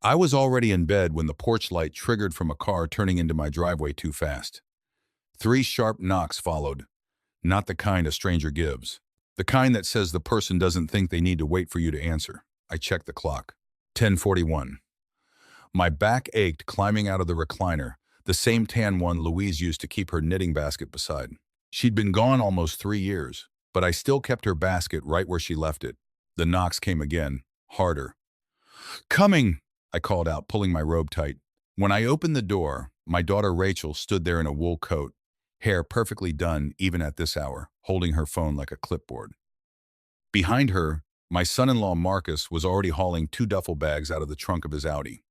I was already in bed when the porch light triggered from a car turning into my driveway too fast. 3 sharp knocks followed, not the kind a stranger gives. The kind that says the person doesn't think they need to wait for you to answer. I checked the clock. 10:41. My back ached climbing out of the recliner, the same tan one Louise used to keep her knitting basket beside. She'd been gone almost 3 years, but I still kept her basket right where she left it. The knocks came again, harder. "Coming!" I called out, pulling my robe tight. When I opened the door, my daughter Rachel stood there in a wool coat, hair perfectly done even at this hour, holding her phone like a clipboard. Behind her, my son-in-law Marcus was already hauling 2 duffel bags out of the trunk of his Audi.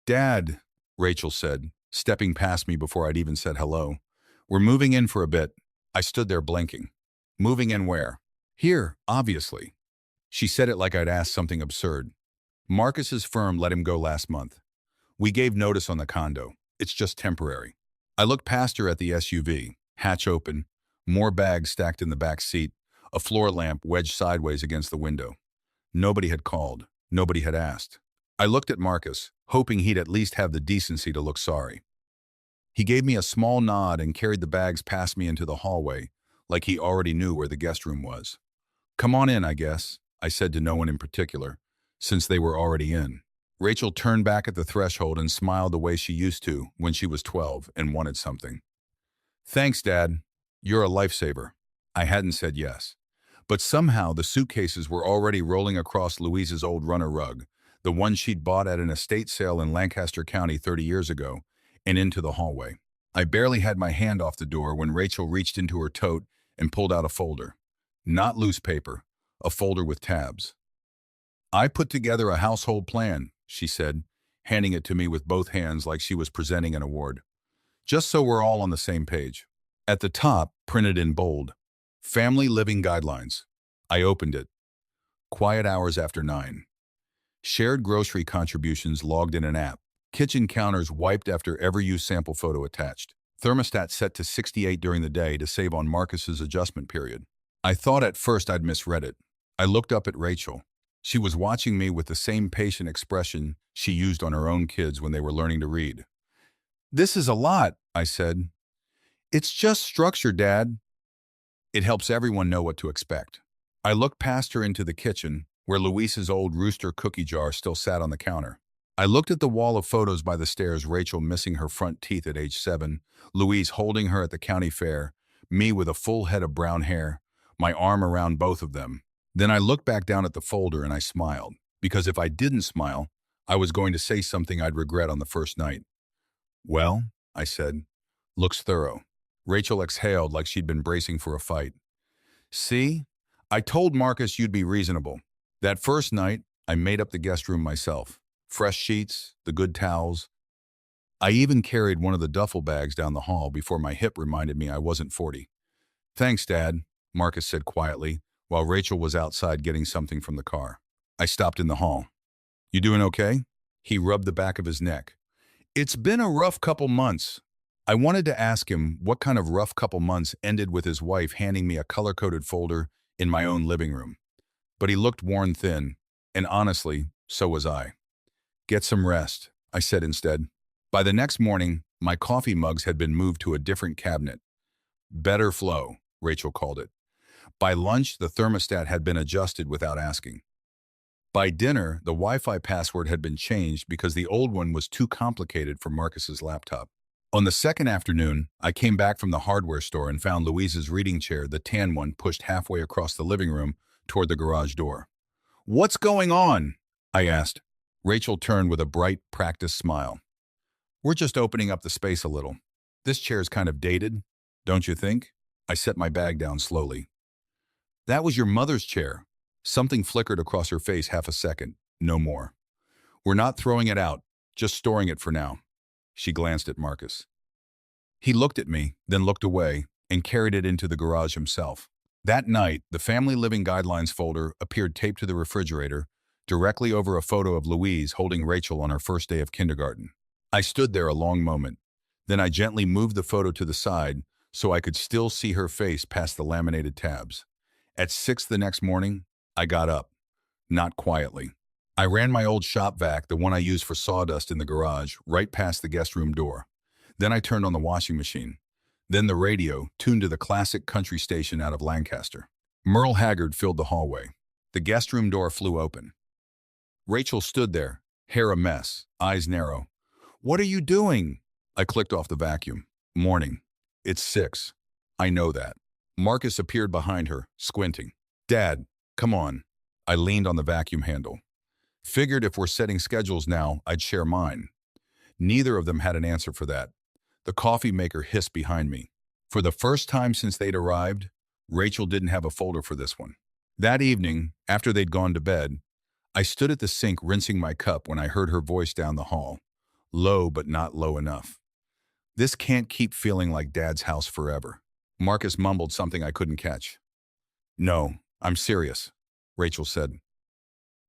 "Dad," Rachel said, stepping past me before I'd even said hello. "We're moving in for a bit." I stood there blinking. "Moving in where?" "Here, obviously." She said it like I'd asked something absurd. "Marcus's firm let him go last month. We gave notice on the condo. It's just temporary." I looked past her at the SUV, hatch open, more bags stacked in the back seat, a floor lamp wedged sideways against the window. Nobody had called. Nobody had asked. I looked at Marcus, hoping he'd at least have the decency to look sorry. He gave me a small nod and carried the bags past me into the hallway, like he already knew where the guest room was. "Come on in, I guess," I said to no one in particular, since they were already in. Rachel turned back at the threshold and smiled the way she used to when she was 12 and wanted something. "Thanks, Dad. You're a lifesaver." I hadn't said yes. But somehow the suitcases were already rolling across Louise's old runner rug, the one she'd bought at an estate sale in Lancaster County 30 years ago, and into the hallway. I barely had my hand off the door when Rachel reached into her tote and pulled out a folder. Not loose paper, a folder with tabs. "I put together a household plan," she said, handing it to me with both hands like she was presenting an award. "Just so we're all on the same page." At the top, printed in bold, "Family Living Guidelines." I opened it. Quiet hours after 9. Shared grocery contributions logged in an app. Kitchen counters wiped after every used sample photo attached. Thermostat set to 68 during the day to save on Marcus's adjustment period. I thought at first I'd misread it. I looked up at Rachel. She was watching me with the same patient expression she used on her own kids when they were learning to read. "This is a lot," I said. "It's just structure, Dad." "It helps everyone know what to expect." I looked past her into the kitchen, where Luis's old rooster cookie jar still sat on the counter. I looked at the wall of photos by the stairs, Rachel missing her front teeth at age 7, Louise holding her at the county fair, me with a full head of brown hair, my arm around both of them. Then I looked back down at the folder and I smiled, because if I didn't smile, I was going to say something I'd regret on the first night. "Well," I said, "looks thorough." Rachel exhaled like she'd been bracing for a fight. "See? I told Marcus you'd be reasonable." That first night, I made up the guest room myself. Fresh sheets, the good towels. I even carried one of the duffel bags down the hall before my hip reminded me I wasn't 40. "Thanks, Dad," Marcus said quietly, while Rachel was outside getting something from the car. I stopped in the hall. "You doing okay?" He rubbed the back of his neck. "It's been a rough couple months." I wanted to ask him what kind of rough couple months ended with his wife handing me a color-coded folder in my own living room. But he looked worn thin, and honestly, so was I. "Get some rest," I said instead. By the next morning, my coffee mugs had been moved to a different cabinet. "Better flow," Rachel called it. By lunch, the thermostat had been adjusted without asking. By dinner, the Wi-Fi password had been changed because the old one was too complicated for Marcus's laptop. On the second afternoon, I came back from the hardware store and found Louise's reading chair, the tan one, pushed halfway across the living room toward the garage door. "What's going on?" I asked. Rachel turned with a bright, practiced smile. "We're just opening up the space a little. This chair's kind of dated, don't you think?" I set my bag down slowly. "That was your mother's chair." Something flickered across her face half a second, no more. "We're not throwing it out, just storing it for now." She glanced at Marcus. He looked at me, then looked away, and carried it into the garage himself. That night, the Family Living Guidelines folder appeared taped to the refrigerator, directly over a photo of Louise holding Rachel on her first day of kindergarten. I stood there a long moment. Then I gently moved the photo to the side so I could still see her face past the laminated tabs. At 6 the next morning, I got up. Not quietly. I ran my old shop vac, the one I used for sawdust in the garage, right past the guest room door. Then I turned on the washing machine. Then the radio, tuned to the classic country station out of Lancaster. Merle Haggard filled the hallway. The guest room door flew open. Rachel stood there, hair a mess, eyes narrow. "What are you doing?" I clicked off the vacuum. "Morning. It's 6. I know that." Marcus appeared behind her, squinting. "Dad, come on." I leaned on the vacuum handle. Figured if we're setting schedules now, I'd share mine. Neither of them had an answer for that. The coffee maker hissed behind me. For the first time since they'd arrived, Rachel didn't have a folder for this one. That evening, after they'd gone to bed, I stood at the sink rinsing my cup when I heard her voice down the hall. Low, but not low enough. "This can't keep feeling like Dad's house forever." Marcus mumbled something I couldn't catch. "No, I'm serious," Rachel said.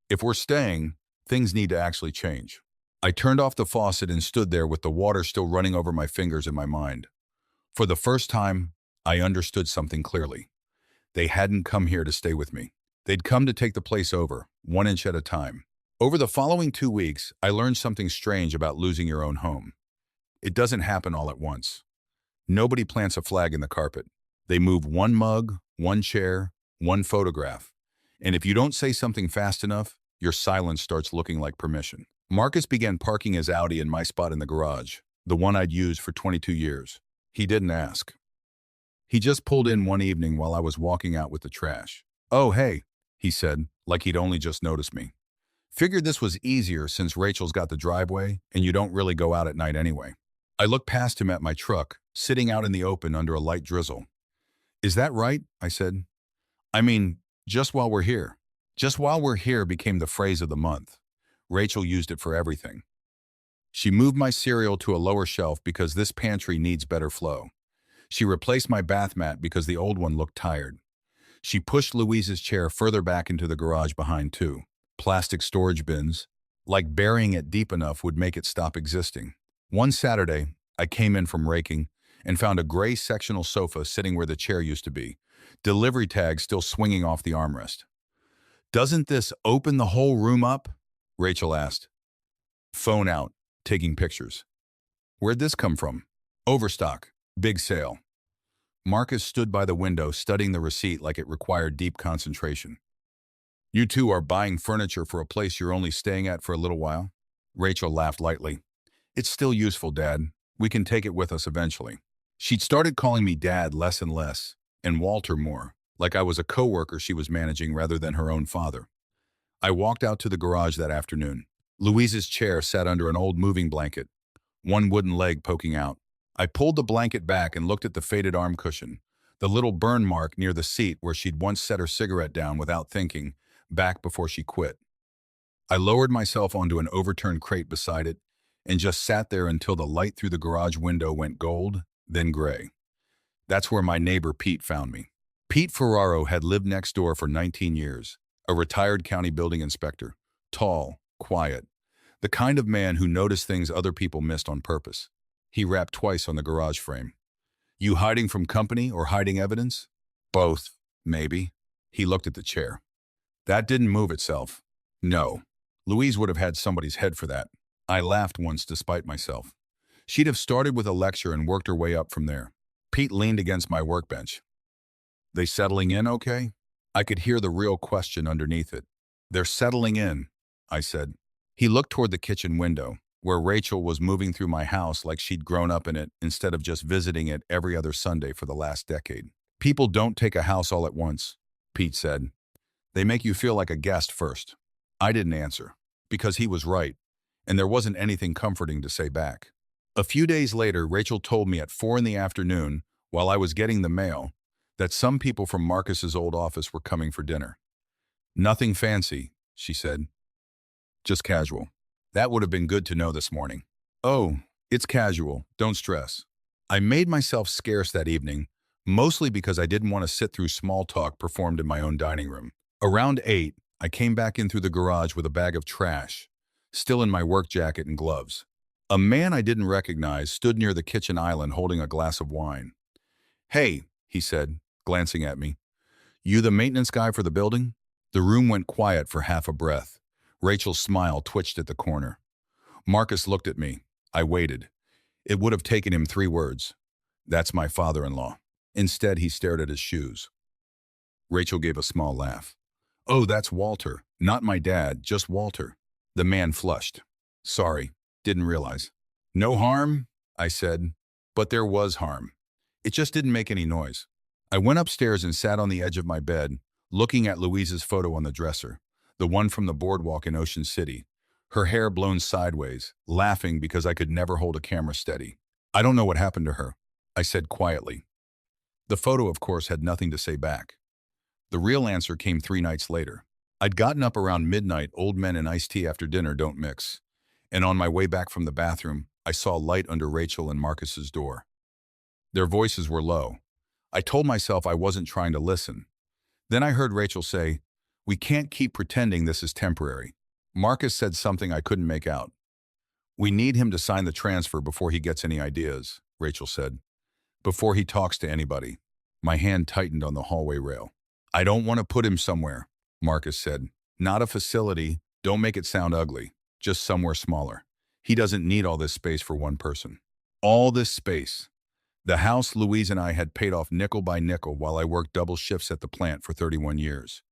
"If we're staying, things need to actually change." I turned off the faucet and stood there with the water still running over my fingers in my mind. For the first time, I understood something clearly. They hadn't come here to stay with me. They'd come to take the place over, 1 inch at a time. Over the following 2 weeks, I learned something strange about losing your own home. It doesn't happen all at once. Nobody plants a flag in the carpet. They move one mug, one chair, one photograph. And if you don't say something fast enough, your silence starts looking like permission. Marcus began parking his Audi in my spot in the garage, the one I'd used for 22 years. He didn't ask. He just pulled in one evening while I was walking out with the trash. "Oh, hey," he said, like he'd only just noticed me. "Figured this was easier since Rachel's got the driveway and you don't really go out at night anyway." I looked past him at my truck, sitting out in the open under a light drizzle. "Is that right?" I said. "I mean, just while we're here." "Just while we're here" became the phrase of the month. Rachel used it for everything. She moved my cereal to a lower shelf because this pantry needs better flow. She replaced my bath mat because the old one looked tired. She pushed Louise's chair further back into the garage behind two plastic storage bins, like burying it deep enough would make it stop existing. One Saturday, I came in from raking and found a gray sectional sofa sitting where the chair used to be, delivery tag still swinging off the armrest. "Doesn't this open the whole room up?" Rachel asked. Phone out, taking pictures. "Where'd this come from?" "Overstock. Big sale." Marcus stood by the window, studying the receipt like it required deep concentration. "You two are buying furniture for a place you're only staying at for a little while?" Rachel laughed lightly. "It's still useful, Dad. We can take it with us eventually." She'd started calling me Dad less and less, and Walter more, like I was a coworker she was managing rather than her own father. I walked out to the garage that afternoon. Louise's chair sat under an old moving blanket, one wooden leg poking out. I pulled the blanket back and looked at the faded arm cushion, the little burn mark near the seat where she'd once set her cigarette down without thinking, back before she quit. I lowered myself onto an overturned crate beside it and just sat there until the light through the garage window went gold, then gray. That's where my neighbor Pete found me. Pete Ferraro had lived next door for 19 years, a retired county building inspector, tall, quiet, the kind of man who noticed things other people missed on purpose. He rapped twice on the garage frame. "You hiding from company or hiding evidence?" "Both, maybe." He looked at the chair. "That didn't move itself." "No. Louise would have had somebody's head for that." I laughed once despite myself. She'd have started with a lecture and worked her way up from there. Pete leaned against my workbench. "They settling in okay?" I could hear the real question underneath it. "They're settling in," I said. He looked toward the kitchen window, where Rachel was moving through my house like she'd grown up in it instead of just visiting it every other Sunday for the last decade. "People don't take a house all at once," Pete said. "They make you feel like a guest first." I didn't answer, because he was right, and there wasn't anything comforting to say back. A few days later, Rachel told me at 4 in the afternoon, while I was getting the mail, that some people from Marcus's old office were coming for dinner. "Nothing fancy," she said. "Just casual." That would have been good to know this morning. "Oh, it's casual. Don't stress." I made myself scarce that evening, mostly because I didn't want to sit through small talk performed in my own dining room. Around 8, I came back in through the garage with a bag of trash, still in my work jacket and gloves. A man I didn't recognize stood near the kitchen island holding a glass of wine. "Hey," he said, glancing at me. "You the maintenance guy for the building?" The room went quiet for half a breath. Rachel's smile twitched at the corner. Marcus looked at me. I waited. It would have taken him 3 words. That's my father-in-law. Instead, he stared at his shoes. Rachel gave a small laugh. Oh, that's Walter. Not my dad, just Walter. The man flushed. Sorry, didn't realize. No harm, I said. But there was harm. It just didn't make any noise. I went upstairs and sat on the edge of my bed, looking at Louise's photo on the dresser, the one from the boardwalk in Ocean City, her hair blown sideways, laughing because I could never hold a camera steady. I don't know what happened to her, I said quietly. The photo, of course, had nothing to say back. The real answer came 3 nights later. I'd gotten up around midnight. Old men and iced tea after dinner don't mix. And on my way back from the bathroom, I saw light under Rachel and Marcus's door. Their voices were low. I told myself I wasn't trying to listen. Then I heard Rachel say, "We can't keep pretending this is temporary." Marcus said something I couldn't make out. "We need him to sign the transfer before he gets any ideas," Rachel said. "Before he talks to anybody." My hand tightened on the hallway rail. "I don't want to put him somewhere," Marcus said. "Not a facility. Don't make it sound ugly. Just somewhere smaller. He doesn't need all this space for one person." All this space. The house Louise and I had paid off nickel by nickel while I worked double shifts at the plant for 31 years.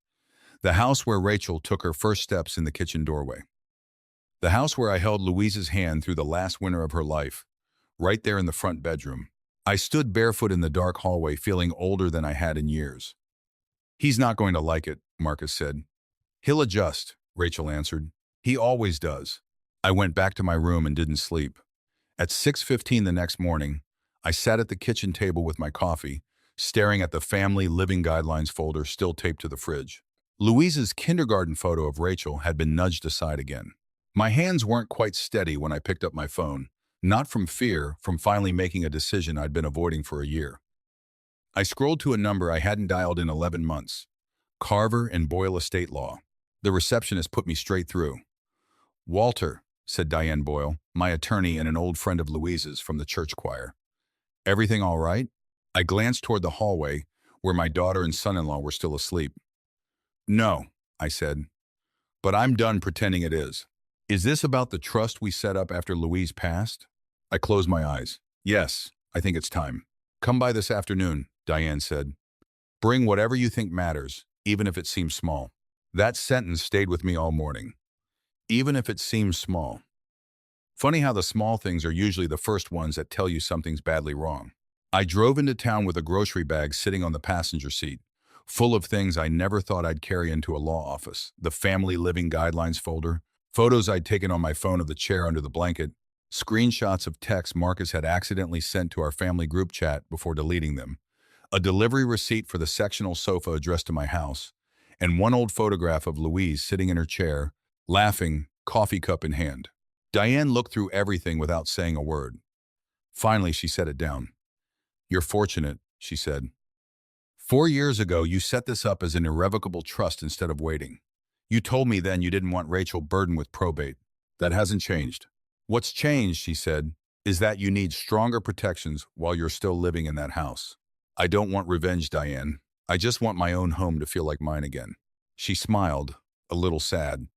The house where Rachel took her first steps in the kitchen doorway. The house where I held Louise's hand through the last winter of her life, right there in the front bedroom. I stood barefoot in the dark hallway, feeling older than I had in years. "He's not going to like it," Marcus said. "He'll adjust," Rachel answered. "He always does." I went back to my room and didn't sleep. At 6:15 the next morning, I sat at the kitchen table with my coffee, staring at the family living guidelines folder still taped to the fridge. Louise's kindergarten photo of Rachel had been nudged aside again. My hands weren't quite steady when I picked up my phone, not from fear, from finally making a decision I'd been avoiding for a year. I scrolled to a number I hadn't dialed in 11 months. Carver and Boyle Estate Law. The receptionist put me straight through. "Walter," said Diane Boyle, my attorney and an old friend of Louise's from the church choir. "Everything all right?" I glanced toward the hallway, where my daughter and son-in-law were still asleep. "No," I said, "but I'm done pretending it is." "Is this about the trust we set up after Louise passed?" I closed my eyes. "Yes, I think it's time." "Come by this afternoon," Diane said. "Bring whatever you think matters, even if it seems small." That sentence stayed with me all morning. Even if it seems small. Funny how the small things are usually the first ones that tell you something's badly wrong. I drove into town with a grocery bag sitting on the passenger seat, full of things I never thought I'd carry into a law office. The family living guidelines folder, photos I'd taken on my phone of the chair under the blanket, screenshots of texts Marcus had accidentally sent to our family group chat before deleting them, a delivery receipt for the sectional sofa addressed to my house, and one old photograph of Louise sitting in her chair, laughing, coffee cup in hand. Diane looked through everything without saying a word. Finally, she set it down. "You're fortunate," she said. 4 years ago, you set this up as an irrevocable trust instead of waiting. You told me then you didn't want Rachel burdened with probate. That hasn't changed. What's changed," she said, "is that you need stronger protections while you're still living in that house." "I don't want revenge, Diane. I just want my own home to feel like mine again." She smiled, a little sad.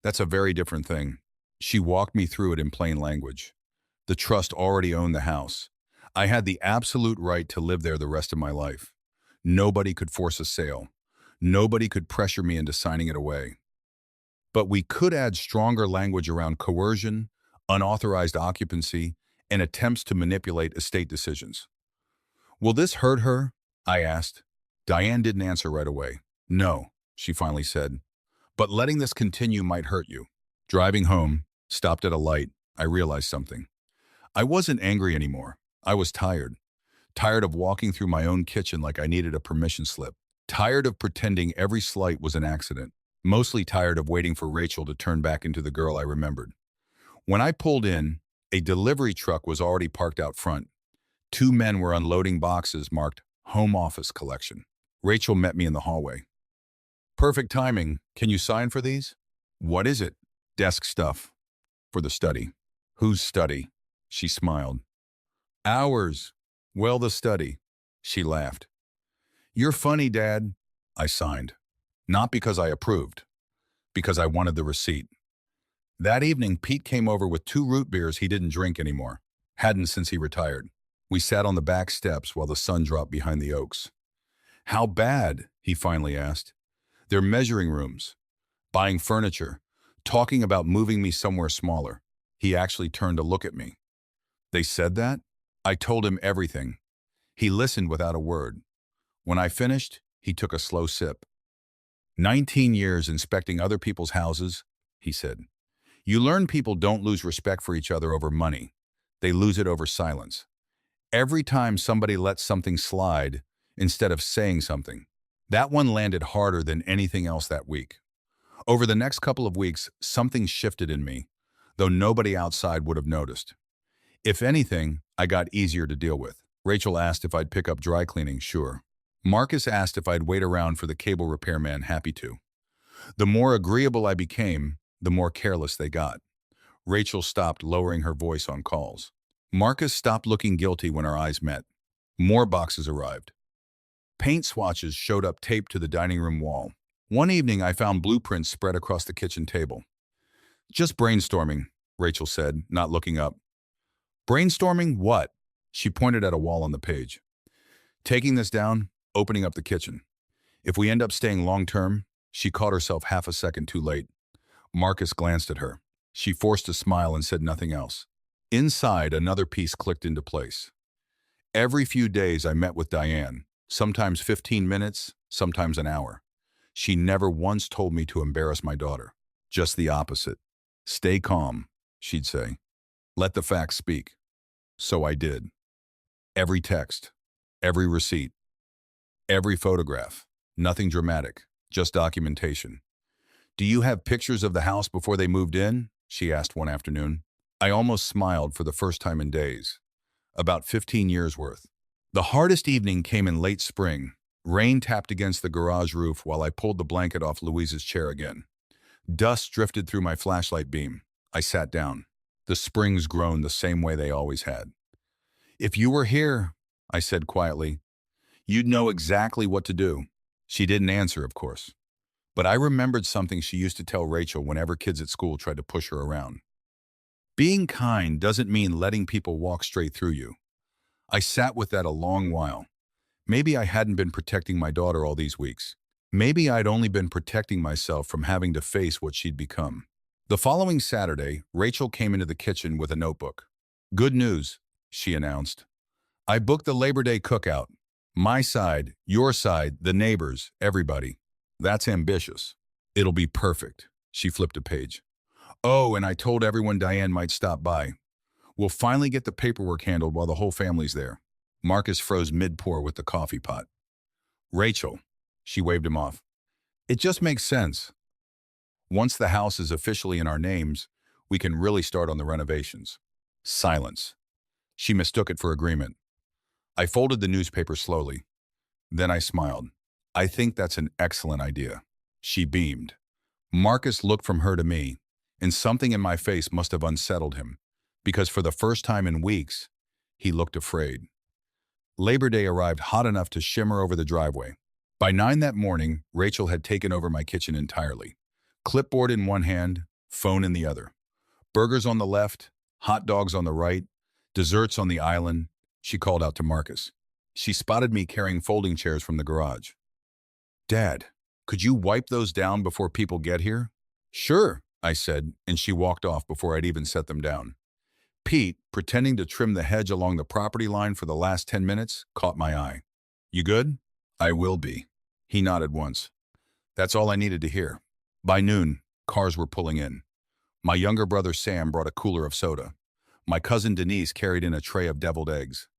"That's a very different thing." She walked me through it in plain language. The trust already owned the house. I had the absolute right to live there the rest of my life. Nobody could force a sale. Nobody could pressure me into signing it away. But we could add stronger language around coercion, unauthorized occupancy, and attempts to manipulate estate decisions. "Will this hurt her?" I asked. Diane didn't answer right away. "No," she finally said. "But letting this continue might hurt you." Driving home, stopped at a light, I realized something. I wasn't angry anymore. I was tired. Tired of walking through my own kitchen like I needed a permission slip. Tired of pretending every slight was an accident. Mostly tired of waiting for Rachel to turn back into the girl I remembered. When I pulled in, a delivery truck was already parked out front. 2 men were unloading boxes marked Home Office Collection. Rachel met me in the hallway. "Perfect timing. Can you sign for these?" "What is it?" "Desk stuff. For the study." "Whose study?" She smiled. "Ours. Well, the study." She laughed. "You're funny, Dad." I signed. Not because I approved. Because I wanted the receipt. That evening, Pete came over with 2 root beers he didn't drink anymore. Hadn't since he retired. We sat on the back steps while the sun dropped behind the oaks. How bad? He finally asked. They're measuring rooms, buying furniture, talking about moving me somewhere smaller. He actually turned to look at me. They said that? I told him everything. He listened without a word. When I finished, he took a slow sip. 19 years inspecting other people's houses, he said. You learn people don't lose respect for each other over money. They lose it over silence. Every time somebody lets something slide instead of saying something, that one landed harder than anything else that week. Over the next couple of weeks, something shifted in me, though nobody outside would have noticed. If anything, I got easier to deal with. Rachel asked if I'd pick up dry cleaning, sure. Marcus asked if I'd wait around for the cable repairman, happy to. The more agreeable I became, the more careless they got. Rachel stopped lowering her voice on calls. Marcus stopped looking guilty when our eyes met. More boxes arrived. Paint swatches showed up taped to the dining room wall. One evening, I found blueprints spread across the kitchen table. Just brainstorming, Rachel said, not looking up. Brainstorming what? She pointed at a wall on the page. Taking this down, opening up the kitchen. If we end up staying long-term, she caught herself half a second too late. Marcus glanced at her. She forced a smile and said nothing else. Inside, another piece clicked into place. Every few days, I met with Diane, sometimes 15 minutes, sometimes an hour. She never once told me to embarrass my daughter. Just the opposite. Stay calm, she'd say. Let the facts speak. So I did. Every text, every receipt, every photograph. Nothing dramatic, just documentation. Do you have pictures of the house before they moved in? She asked one afternoon. I almost smiled for the first time in days. About 15 years worth. The hardest evening came in late spring. Rain tapped against the garage roof while I pulled the blanket off Louise's chair again. Dust drifted through my flashlight beam. I sat down. The springs groaned the same way they always had. If you were here, I said quietly, you'd know exactly what to do. She didn't answer, of course. But I remembered something she used to tell Rachel whenever kids at school tried to push her around. Being kind doesn't mean letting people walk straight through you. I sat with that a long while. Maybe I hadn't been protecting my daughter all these weeks. Maybe I'd only been protecting myself from having to face what she'd become. The following Saturday, Rachel came into the kitchen with a notebook. Good news, she announced. I booked the Labor Day cookout. My side, your side, the neighbors, everybody. That's ambitious. It'll be perfect. She flipped a page. Oh, and I told everyone Diane might stop by. We'll finally get the paperwork handled while the whole family's there. Marcus froze mid-pour with the coffee pot. Rachel, she waved him off. It just makes sense. Once the house is officially in our names, we can really start on the renovations. Silence. She mistook it for agreement. I folded the newspaper slowly. Then I smiled. I think that's an excellent idea. She beamed. Marcus looked from her to me, and something in my face must have unsettled him, because for the first time in weeks, he looked afraid. Labor Day arrived hot enough to shimmer over the driveway. By 9 that morning, Rachel had taken over my kitchen entirely. Clipboard in one hand, phone in the other. Burgers on the left, hot dogs on the right, desserts on the island. She called out to Marcus. She spotted me carrying folding chairs from the garage. Dad, could you wipe those down before people get here? Sure, I said, and she walked off before I'd even set them down. Pete, pretending to trim the hedge along the property line for the last 10 minutes, caught my eye. You good? I will be. He nodded once. That's all I needed to hear. By noon, cars were pulling in. My younger brother Sam brought a cooler of soda. My cousin Denise carried in a tray of deviled eggs.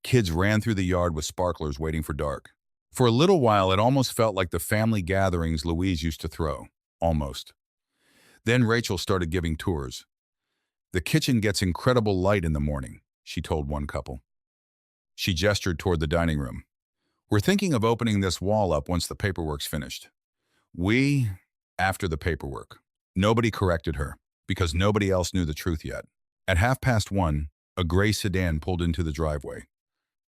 Kids ran through the yard with sparklers waiting for dark. For a little while, it almost felt like the family gatherings Louise used to throw. Almost. Then Rachel started giving tours. The kitchen gets incredible light in the morning, she told one couple. She gestured toward the dining room. We're thinking of opening this wall up once the paperwork's finished. After the paperwork. Nobody corrected her, because nobody else knew the truth yet. At 1:30, a gray sedan pulled into the driveway.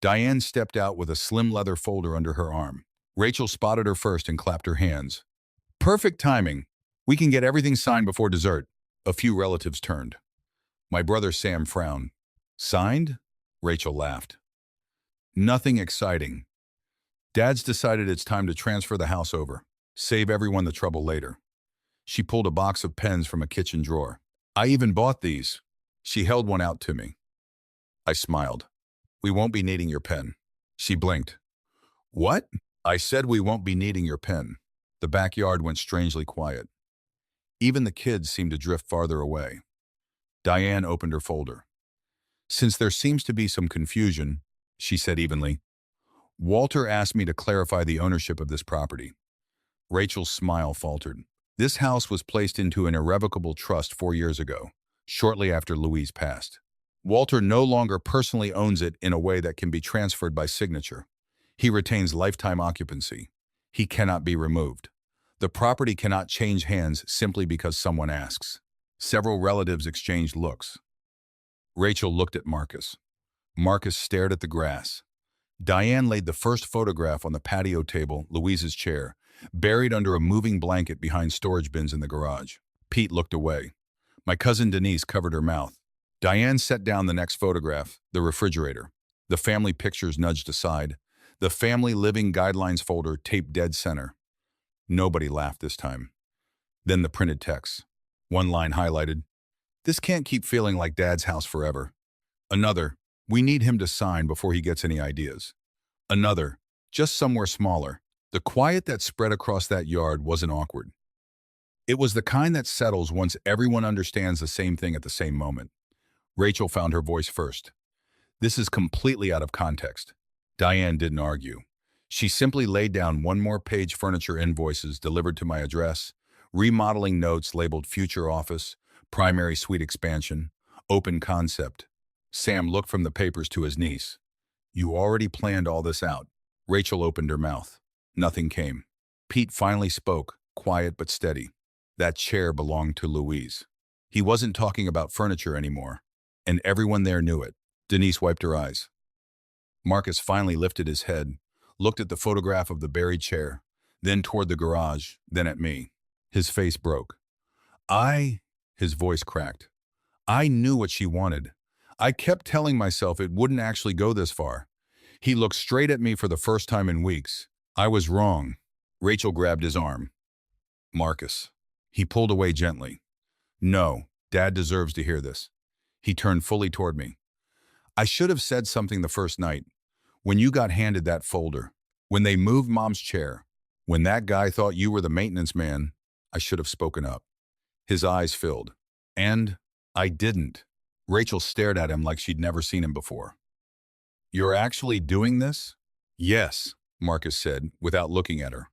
Diane stepped out with a slim leather folder under her arm. Rachel spotted her first and clapped her hands. Perfect timing. We can get everything signed before dessert. A few relatives turned. My brother Sam frowned. Signed? Rachel laughed. Nothing exciting. Dad's decided it's time to transfer the house over. Save everyone the trouble later. She pulled a box of pens from a kitchen drawer. I even bought these. She held one out to me. I smiled. We won't be needing your pen. She blinked. What? I said we won't be needing your pen. The backyard went strangely quiet. Even the kids seemed to drift farther away. Diane opened her folder. Since there seems to be some confusion, she said evenly, Walter asked me to clarify the ownership of this property. Rachel's smile faltered. This house was placed into an irrevocable trust 4 years ago, shortly after Louise passed. Walter no longer personally owns it in a way that can be transferred by signature. He retains lifetime occupancy. He cannot be removed. The property cannot change hands simply because someone asks. Several relatives exchanged looks. Rachel looked at Marcus. Marcus stared at the grass. Diane laid the first photograph on the patio table, Louise's chair, buried under a moving blanket behind storage bins in the garage. Pete looked away. My cousin Denise covered her mouth. Diane set down the next photograph, the refrigerator. The family pictures nudged aside. The family living guidelines folder taped dead center. Nobody laughed this time. Then the printed text. One line highlighted, "This can't keep feeling like Dad's house forever." Another, "We need him to sign before he gets any ideas." Another, "Just somewhere smaller." The quiet that spread across that yard wasn't awkward. It was the kind that settles once everyone understands the same thing at the same moment. Rachel found her voice first. "This is completely out of context." Diane didn't argue. She simply laid down one more page furniture invoices delivered to my address, remodeling notes labeled future office, primary suite expansion, open concept. Sam looked from the papers to his niece. "You already planned all this out." Rachel opened her mouth. Nothing came. Pete finally spoke, quiet but steady. That chair belonged to Louise. He wasn't talking about furniture anymore, and everyone there knew it. Denise wiped her eyes. Marcus finally lifted his head, looked at the photograph of the buried chair, then toward the garage, then at me. His face broke. His voice cracked. "I knew what she wanted. I kept telling myself it wouldn't actually go this far." He looked straight at me for the first time in weeks. I was wrong. Rachel grabbed his arm. "Marcus." He pulled away gently. "No, Dad deserves to hear this." He turned fully toward me. "I should have said something the first night. When you got handed that folder, when they moved Mom's chair, when that guy thought you were the maintenance man, I should have spoken up." His eyes filled. "And I didn't." Rachel stared at him like she'd never seen him before. "You're actually doing this?" "Yes," Marcus said, without looking at her.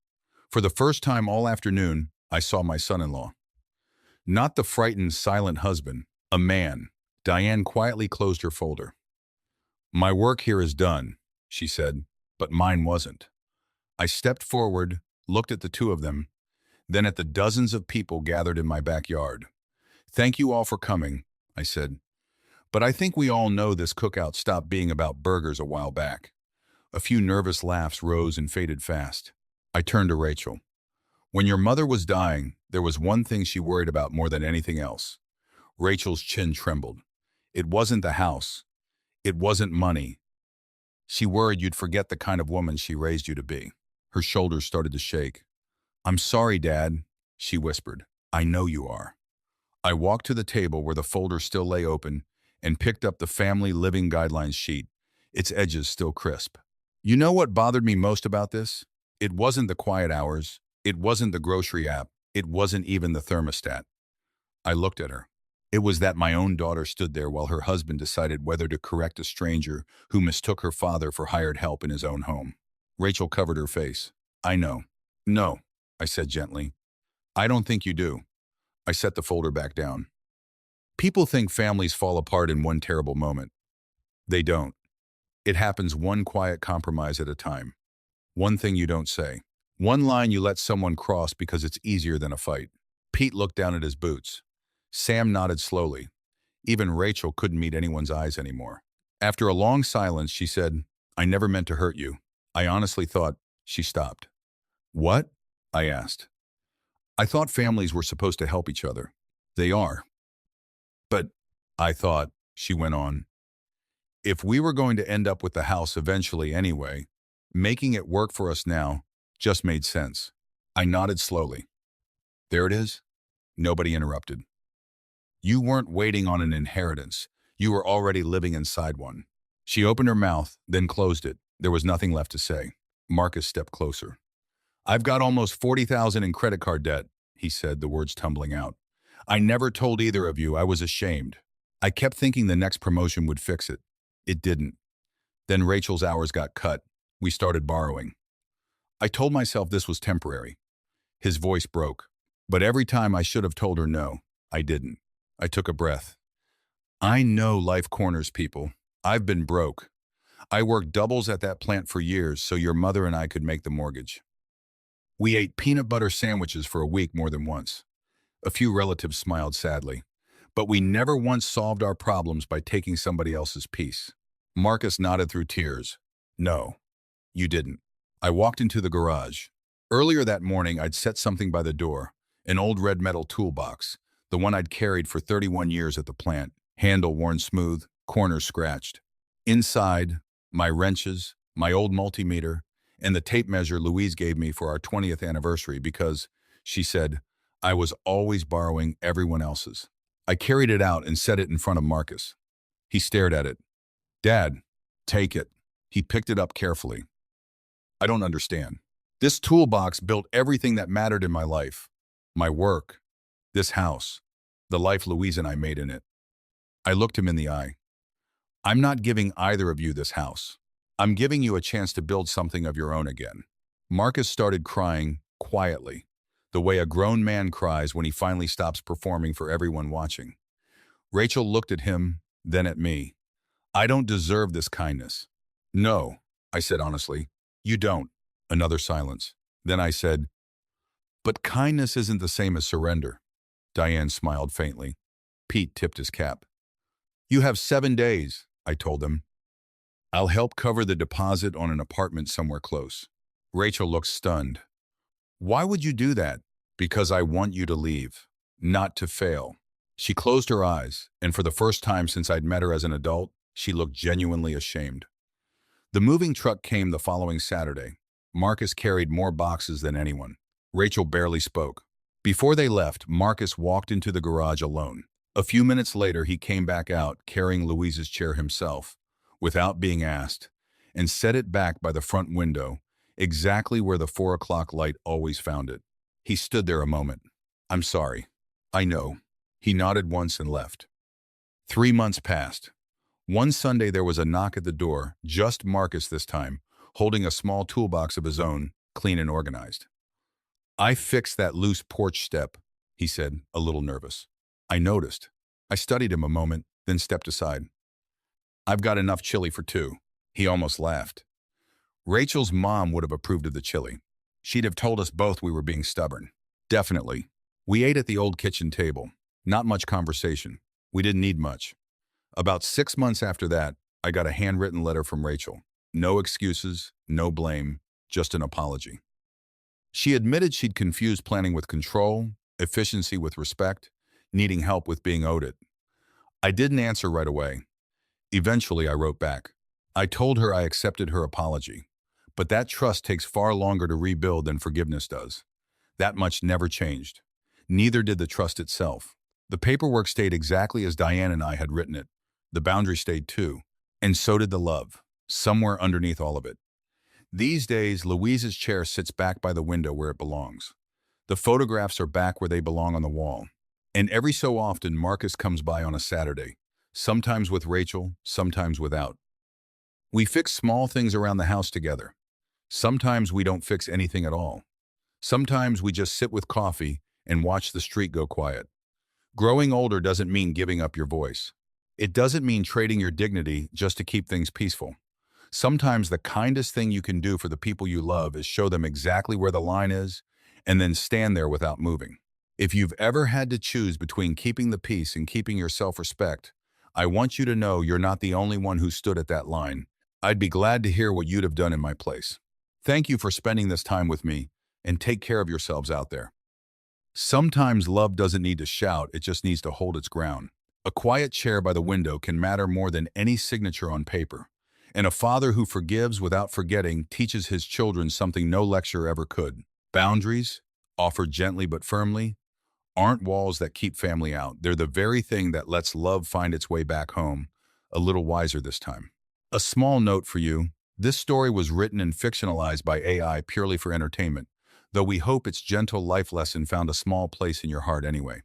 For the first time all afternoon, I saw my son-in-law. Not the frightened, silent husband, a man. Diane quietly closed her folder. "My work here is done," she said, but mine wasn't. I stepped forward, looked at the two of them, then at the dozens of people gathered in my backyard. "Thank you all for coming," I said. "But I think we all know this cookout stopped being about burgers a while back." A few nervous laughs rose and faded fast. I turned to Rachel. "When your mother was dying, there was one thing she worried about more than anything else." Rachel's chin trembled. "It wasn't the house. It wasn't money. She worried you'd forget the kind of woman she raised you to be." Her shoulders started to shake. "I'm sorry, Dad," she whispered. "I know you are." I walked to the table where the folder still lay open and picked up the family living guidelines sheet, its edges still crisp. You know what bothered me most about this? It wasn't the quiet hours. It wasn't the grocery app. It wasn't even the thermostat. I looked at her. It was that my own daughter stood there while her husband decided whether to correct a stranger who mistook her father for hired help in his own home. Rachel covered her face. "I know." "No," I said gently. "I don't think you do." I set the folder back down. People think families fall apart in one terrible moment. They don't. It happens one quiet compromise at a time. One thing you don't say. One line you let someone cross because it's easier than a fight. Pete looked down at his boots. Sam nodded slowly. Even Rachel couldn't meet anyone's eyes anymore. After a long silence, she said, "I never meant to hurt you. I honestly thought—" She stopped. "What?" I asked. "I thought families were supposed to help each other." "They are. But I thought, she went on, if we were going to end up with the house eventually anyway, making it work for us now just made sense. I nodded slowly. There it is. Nobody interrupted. You weren't waiting on an inheritance. You were already living inside one. She opened her mouth, then closed it. There was nothing left to say. Marcus stepped closer. I've got almost 40,000 in credit card debt, he said, the words tumbling out. I never told either of you. I was ashamed. I kept thinking the next promotion would fix it. It didn't. Then Rachel's hours got cut. We started borrowing. I told myself this was temporary. His voice broke. But every time I should have told her no, I didn't. I took a breath. I know life corners people. I've been broke. I worked doubles at that plant for years so your mother and I could make the mortgage. We ate peanut butter sandwiches for a week more than once. A few relatives smiled sadly. But we never once solved our problems by taking somebody else's piece. Marcus nodded through tears. No, you didn't. I walked into the garage. Earlier that morning, I'd set something by the door, an old red metal toolbox, the one I'd carried for 31 years at the plant, handle worn smooth, corners scratched. Inside, my wrenches, my old multimeter, and the tape measure Louise gave me for our 20th anniversary because, she said, I was always borrowing everyone else's. I carried it out and set it in front of Marcus. He stared at it. Dad, take it. He picked it up carefully. I don't understand. This toolbox built everything that mattered in my life. My work, this house, the life Louise and I made in it. I looked him in the eye. I'm not giving either of you this house. I'm giving you a chance to build something of your own again. Marcus started crying quietly, the way a grown man cries when he finally stops performing for everyone watching. Rachel looked at him, then at me. I don't deserve this kindness. No, I said honestly. You don't. Another silence. Then I said, but kindness isn't the same as surrender. Diane smiled faintly. Pete tipped his cap. You have 7 days, I told him. I'll help cover the deposit on an apartment somewhere close. Rachel looked stunned. Why would you do that? Because I want you to leave, not to fail. She closed her eyes, and for the first time since I'd met her as an adult, she looked genuinely ashamed. The moving truck came the following Saturday. Marcus carried more boxes than anyone. Rachel barely spoke. Before they left, Marcus walked into the garage alone. A few minutes later, he came back out, carrying Louise's chair himself, without being asked, and set it back by the front window, exactly where the 4 o'clock light always found it. He stood there a moment. I'm sorry. I know. He nodded once and left. 3 months passed. One Sunday there was a knock at the door, just Marcus this time, holding a small toolbox of his own, clean and organized. I fixed that loose porch step, he said, a little nervous. I noticed. I studied him a moment, then stepped aside. I've got enough chili for 2. He almost laughed. Rachel's mom would have approved of the chili. She'd have told us both we were being stubborn. Definitely. We ate at the old kitchen table. Not much conversation. We didn't need much. About 6 months after that, I got a handwritten letter from Rachel. No excuses, no blame, just an apology. She admitted she'd confused planning with control, efficiency with respect, needing help with being owed it. I didn't answer right away. Eventually, I wrote back. I told her I accepted her apology, but that trust takes far longer to rebuild than forgiveness does. That much never changed. Neither did the trust itself. The paperwork stayed exactly as Diane and I had written it. The boundary stayed too, and so did the love, somewhere underneath all of it. These days, Louise's chair sits back by the window where it belongs. The photographs are back where they belong on the wall. And every so often, Marcus comes by on a Saturday, sometimes with Rachel, sometimes without. We fix small things around the house together. Sometimes we don't fix anything at all. Sometimes we just sit with coffee and watch the street go quiet. Growing older doesn't mean giving up your voice. It doesn't mean trading your dignity just to keep things peaceful. Sometimes the kindest thing you can do for the people you love is show them exactly where the line is and then stand there without moving. If you've ever had to choose between keeping the peace and keeping your self-respect, I want you to know you're not the only one who stood at that line. I'd be glad to hear what you'd have done in my place. Thank you for spending this time with me, and take care of yourselves out there. Sometimes love doesn't need to shout, it just needs to hold its ground. A quiet chair by the window can matter more than any signature on paper. And a father who forgives without forgetting teaches his children something no lecture ever could. Boundaries, offered gently but firmly, aren't walls that keep family out. They're the very thing that lets love find its way back home, a little wiser this time. A small note for you. This story was written and fictionalized by AI purely for entertainment, though we hope its gentle life lesson found a small place in your heart anyway.